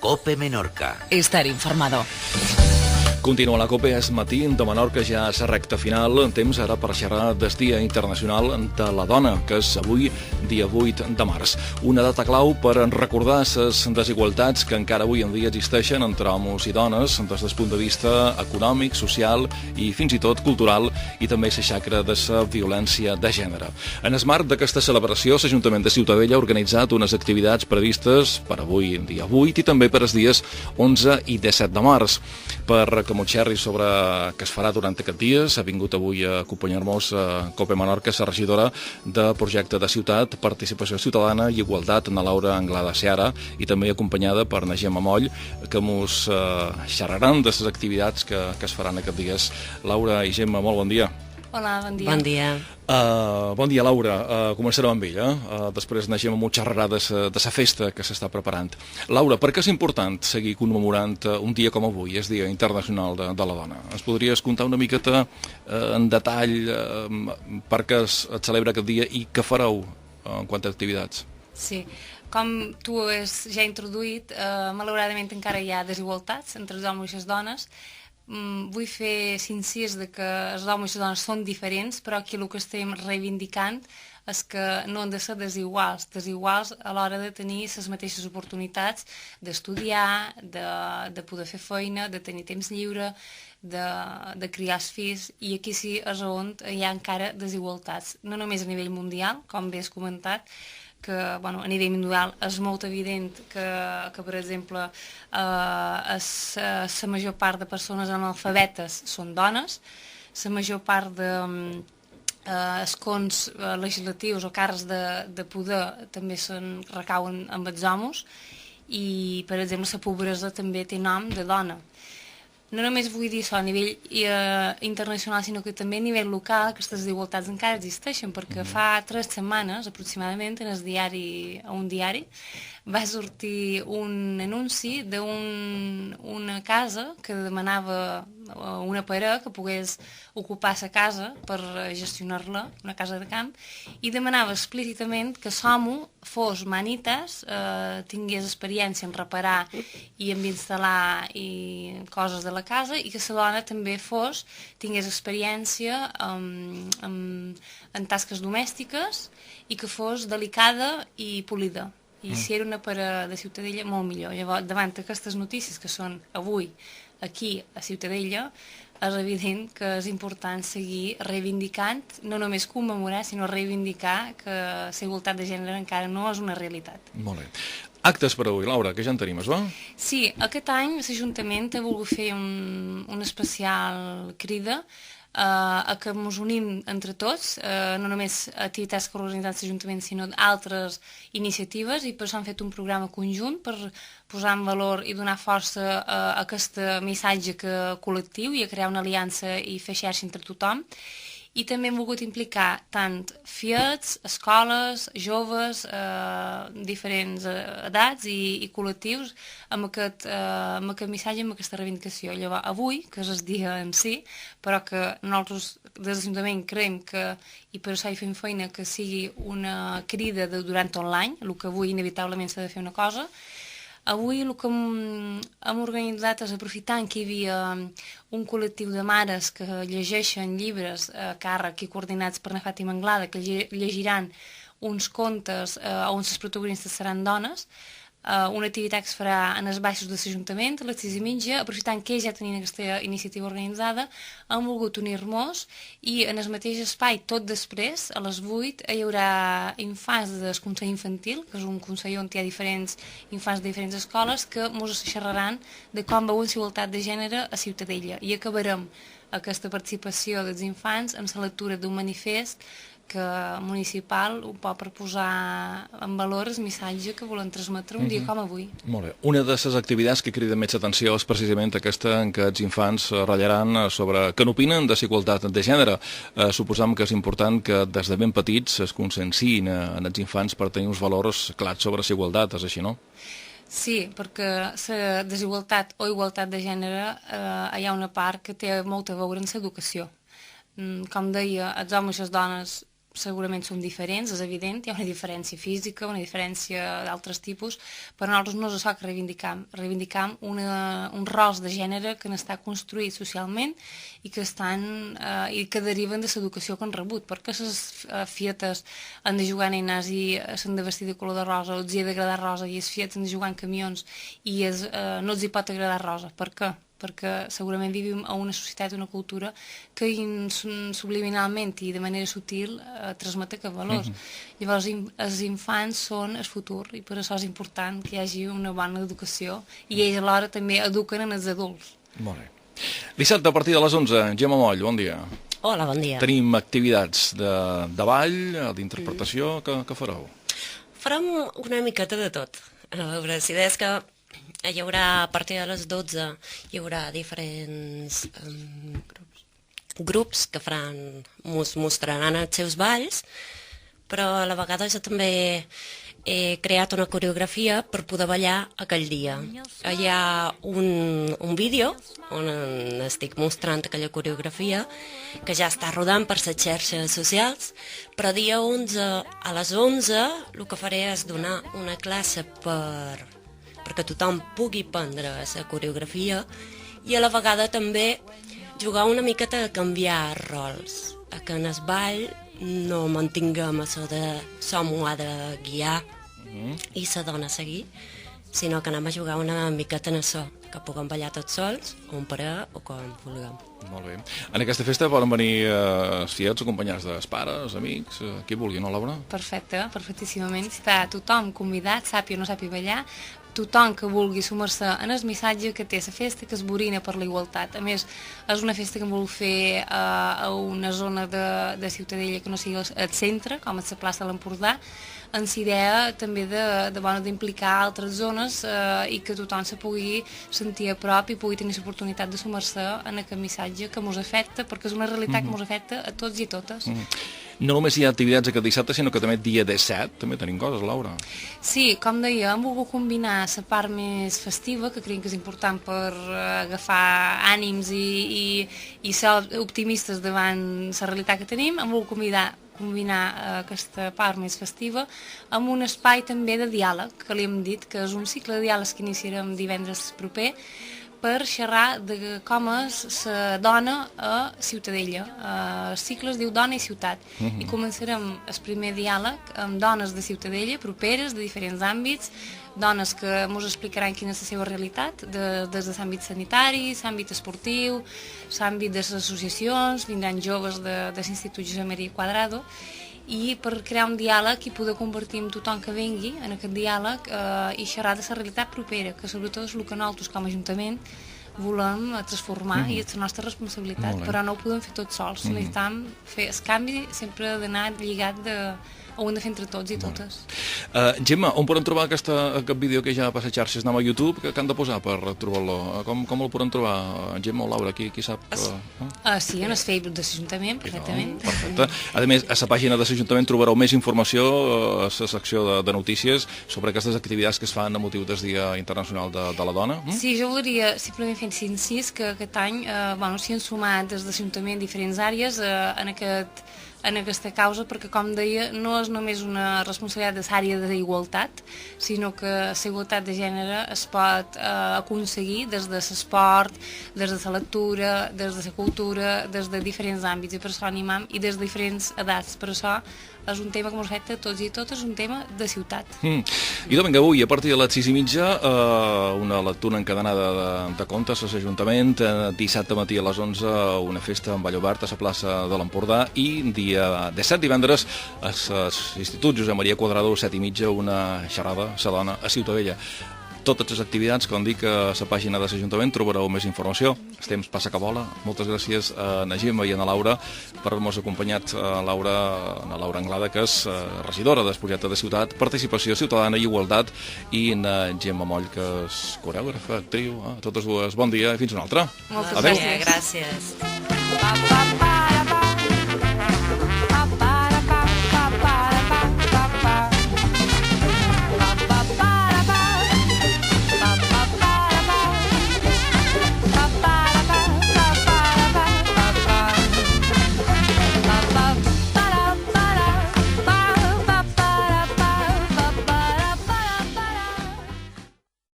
Cope Menorca. Estar informado. Continua la COPE, és matí de Menorca, ja és recta final, temps ara per xerrar del Dia Internacional de la Dona, que és avui, dia 8 de març. Una data clau per recordar les desigualtats que encara avui en dia existeixen entre homes i dones, des del punt de vista econòmic, social i fins i tot cultural, i també la xacra de la violència de gènere. En el marc d'aquesta celebració, l'Ajuntament de Ciutadella ha organitzat unes activitats previstes per avui, dia 8, i també per els dies 11 i 17 de març. Per que m'ho xerri sobre què es farà durant aquests dies, ha vingut avui a acompanyar-nos a Cope Menorca, la regidora de Projecte de Ciutat, Participació Ciutadana i Igualtat, na Laura Anglada Seara, i també acompanyada per na Gemma Moll, que mos xerraran de les activitats que es faran aquests dies. Laura i Gemma, molt bon dia. Hola, bon dia. Bon dia. Bon dia, Laura. Començarem amb ella. Després anem a xerrar de la festa que s'està preparant. Laura, per què és important seguir commemorant un dia com avui, és Dia Internacional de la Dona? Ens podries contar una miqueta en detall per què es celebra aquest dia i què fareu en quant a activitats? Sí, com tu has ja introduït, malauradament encara hi ha desigualtats entre els homes i les dones. Vull fer incís de que els homes i les dones són diferents, però aquí el que estem reivindicant és que no han de ser desiguals a l'hora de tenir les mateixes oportunitats d'estudiar, de poder fer feina, de tenir temps lliure, de criar els fills, i aquí sí és on hi ha encara desigualtats, no només a nivell mundial, com bé has comentat, que a nivell mundial és molt evident que per exemple, la major part de persones analfabetes són dones, la major part d'escons legislatius o càrrecs de poder també recauen amb els homes, i, per exemple, la pobresa també té nom de dona. No només vull dir això a nivell internacional, sinó que també a nivell local aquestes desigualtats encara existeixen, perquè fa 3 setmanes, aproximadament, a un diari, va sortir un anunci d'una casa que demanava a una parella que pogués ocupar la casa per gestionar-la, una casa de camp, i demanava explícitament que l'home fos manites, tingués experiència en reparar i en instal·lar coses de la casa, i que la dona també tingués experiència en tasques domèstiques i que fos delicada i polida. I si era una parella de Ciutadella, molt millor. Llavors, davant d'aquestes notícies que són avui aquí a Ciutadella, és evident que és important seguir reivindicant, no només commemorar, sinó reivindicar que la igualtat de gènere encara no és una realitat. Molt bé. Actes per avui, Laura, que ja en tenim, es va? Sí, aquest any l'Ajuntament ha volgut fer una especial crida a que ens unim entre tots, no només activitats que ha organitzat l'Ajuntament, sinó altres iniciatives, i per això han fet un programa conjunt per posar en valor i donar força a aquest missatge col·lectiu i a crear una aliança i fer xarxa entre tothom. I també hem volgut implicar tant fiets, escoles, joves, diferents edats i col·lectius amb aquest missatge, amb aquesta reivindicació. Llavors, avui, que és el dia en si, però que nosaltres des de l'Ajuntament creiem que, i per això hi fem feina, que sigui una crida durant tot l'any, el que avui inevitablement s'ha de fer una cosa. Avui el que hem organitzat és aprofitant que hi havia un col·lectiu de mares que llegeixen llibres a càrrec i coordinats per na Fàtima Anglada, que llegiran uns contes on els protagonistes seran dones, una activitat que es farà en els baixos de l'Ajuntament a les 6:30, aprofitant que ja tenien aquesta iniciativa organitzada, hem volgut unir-nos, i en el mateix espai, tot després, a les 8, hi haurà infants del Consell Infantil, que és un consell on hi ha diferents infants de diferents escoles, que ens xerraran de com veuen la igualtat de gènere a Ciutadella, i acabarem aquesta participació dels infants amb la lectura d'un manifest municipal, un poc per posar en valor el missatge que volen transmetre un dia com avui. Molt bé. Una de les activitats que crida més atenció és precisament aquesta en què els infants ratllaran sobre què n'opinen de la igualtat de gènere. Suposam que és important que des de ben petits es conscienciïn en els infants per tenir uns valors clars sobre la igualtat, és així, no? Sí, perquè la desigualtat o igualtat de gènere hi ha una part que té molt a veure amb l'educació. Com deia, els homes i les dones segurament som diferents, és evident, hi ha una diferència física, una diferència d'altres tipus, però nosaltres no és això que reivindicam uns rols de gènere que n'està construït socialment i que deriven de l'educació que han rebut, perquè les fietes han de jugar nenes i s'han de vestir de color de rosa, els hi ha d'agradar rosa i els fiets han de jugar en camions i no els hi pot agradar rosa. Per què? Perquè segurament vivim a una societat, una cultura que subliminalment i de manera sutil transmet aquests valors. Llavors, els infants són el futur i per això és important que hi hagi una bona educació i ells alhora també eduquen en els adults. Molt bé. Dissabte a partir de les 11, Gemma Moll, bon dia. Hola, bon dia. Tenim activitats de ball, d'interpretació, què fareu? Farem una miqueta de tot. A veure, si deies que hi haurà, a partir de les 12, hi haurà diferents grups que mostraran els seus balls, però a la vegada jo també he creat una coreografia per poder ballar aquell dia. Hi ha un vídeo on estic mostrant aquella coreografia que ja està rodant per les xarxes socials, però dia 11 a les 11 el que faré és donar una classe perquè tothom pugui prendre la coreografia i a la vegada també jugar una miqueta a canviar rols, a que en el ball no mantinguem això de som ho ha de guiar i la dona a seguir, sinó que anem a jugar una miqueta en això, que puguem ballar tots sols, o en parella, o com vulguem. Molt bé. En aquesta festa poden venir els fiets acompanyats dels pares, amics, qui vulgui, no, Laura? Perfecte, perfectíssimament. Està tothom convidat, sàpiga o no sàpiga ballar, tothom que vulgui sumar-se en el missatge que té la festa, que es borina per la igualtat. A més, és una festa que em vol fer a una zona de Ciutadella que no sigui el centre, com és la plaça de l'Empordà, amb la idea també d'implicar altres zones i que tothom se pugui sentir a prop i pugui tenir l'oportunitat de sumar-se en aquest missatge que ens afecta, perquè és una realitat que ens afecta a tots i a totes. No només hi ha activitats aquest dissabte, sinó que també dia 17 també tenim coses, Laura. Sí, com deia, hem volgut combinar la part més festiva, que creiem que és important per agafar ànims i ser optimistes davant la realitat que tenim. Hem volgut combinar aquesta part més festiva amb un espai també de diàleg, que li hem dit que és un cicle de diàlegs que iniciarem divendres proper, per xerrar de com és la dona a Ciutadella. El cicle es diu Dona i Ciutat i començarem el primer diàleg amb dones de Ciutadella, properes, de diferents àmbits, dones que ens explicaran quina és la seva realitat, des de l'àmbit sanitari, l'àmbit esportiu, l'àmbit de les associacions, vindran joves de l'Institut Josep Maria Quadrado, i per crear un diàleg i poder convertir en tothom que vengui en aquest diàleg i xerrar de la realitat propera, que sobretot és el que nosaltres com a Ajuntament volem transformar i és la nostra responsabilitat, però no ho podem fer tots sols. Necessitem fer el canvi, sempre ha d'anar lligat ho hem de fer entre tots i totes. Gemma, on podem trobar aquest vídeo que ja passa a xarxes? Anem a YouTube, que han de posar per trobar-lo? Com el podem trobar, Gemma o Laura? Qui sap? Sí, en el Facebook de l'Ajuntament, perfectament. Perfecte. A més, a la pàgina de l'Ajuntament trobareu més informació a la secció de notícies sobre aquestes activitats que es fan a motiu del Dia Internacional de la Dona. Sí, jo voldria simplement fer incís que aquest any s'hi han sumat des de l'Ajuntament diferents àrees en aquesta causa, perquè, com deia, no és només una responsabilitat de l'àrea d'igualtat, sinó que la igualtat de gènere es pot aconseguir des de l'esport, des de la lectura, des de la cultura, des de diferents àmbits, i per això animam, i des de diferents edats. Per això és un tema que ens afecta a tots i totes, és un tema de ciutat. I vinga, avui, a partir de les 6:30, una lectura encadenada de contes a l'Ajuntament, dissabte matí a les 11, una festa amb ball obert a la plaça de l'Empordà, i dia 17, divendres, a l'Institut Josep Maria Quadrado, 7:30, una xerrada, la dona a Ciutadella. Totes les activitats, com dic, a la pàgina de l'Ajuntament trobareu més informació. El temps passa que vola. Moltes gràcies a na Gemma i a na Laura per haver-nos acompanyat. A na Laura Anglada, que és regidora del projecte de ciutat, participació ciutadana i igualtat, i na Gemma Moll, que és coreògrafa, actriu. A totes dues, bon dia i fins una altra. Moltes gràcies. Gràcies.